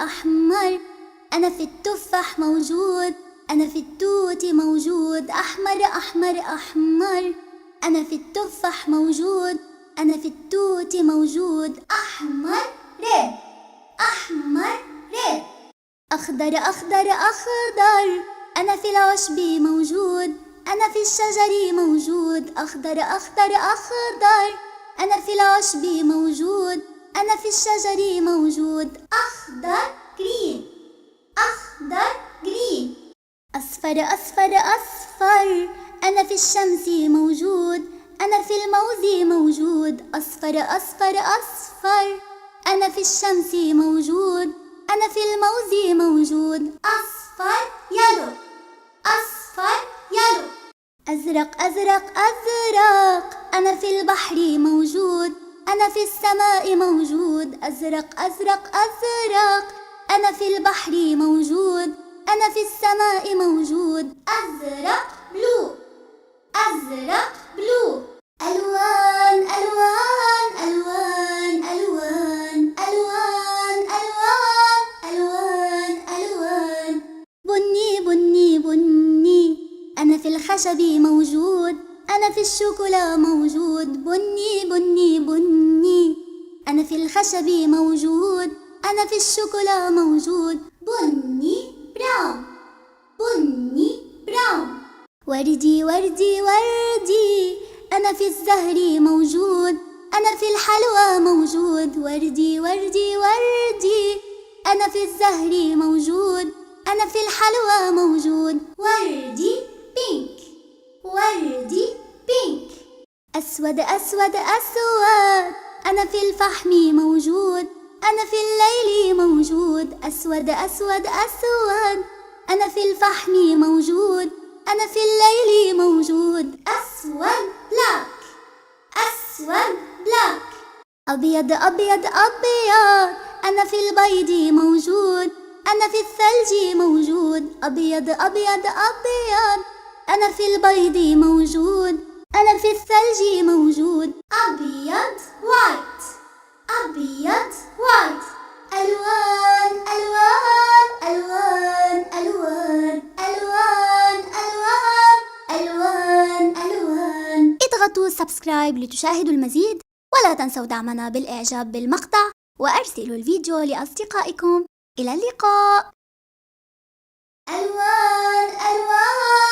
أحمر. أنا في التفاح موجود، أنا في التوت موجود، أحمر أحمر أحمر. أنا في التفاح موجود، أنا في التوت موجود، أحمر ريد أحمر ريد. أخضر أخضر أخضر. أنا في العشب موجود، أنا في الشجر موجود، أخضر أخضر أخضر. أنا في العشب موجود، أنا في الشجر موجود، أخضر جرين أخضر جرين. أصفر أصفر أصفر. أنا في الشمس موجود، أنا في الموز موجود، أصفر أصفر أصفر. أنا في الشمس موجود، أنا في الموز موجود، أصفر يلو أصفر يلو. أزرق أزرق أزرق. أنا في البحر موجود، أنا في السماء موجود، أزرق أزرق أزرق. أنا في البحر موجود، أنا في السماء موجود، أزرق بلو أزرق بلو. ألوان ألوان ألوان ألوان ألوان ألوان ألوان ألوان. بني بني بني. أنا في الخشب موجود، أنا في الشوكولا موجود، بني بني بني. أنا في الخشب موجود، أنا في الشوكولا موجود، بني براون بني براون. وردي وردي وردي. أنا في الزهر موجود، أنا في الحلوى موجود، وردي وردي وردي. أنا في الزهر موجود، أنا في الحلوى موجود، وردي بينك وردي بينك. أسود أسود أسود. أنا في الفحم موجود، أنا في الليل موجود، أسود أسود أسود. أنا في الفحم موجود، أنا في الليل موجود، أسود بلاك أسود بلاك. أبيض أبيض أبيض. أنا في البيض موجود، أنا في الثلج موجود، أبيض أبيض أبيض. أنا في البيض موجود، أنا في الثلج موجود، أبيض وايت أبيض وايت. ألوان ألوان ألوان ألوان ألوان ألوان ألوان ألوان. اضغطوا سبسكرايب لتشاهدوا المزيد، ولا تنسوا دعمنا بالإعجاب بالمقطع، وأرسلوا الفيديو لأصدقائكم. إلى اللقاء. ألوان ألوان.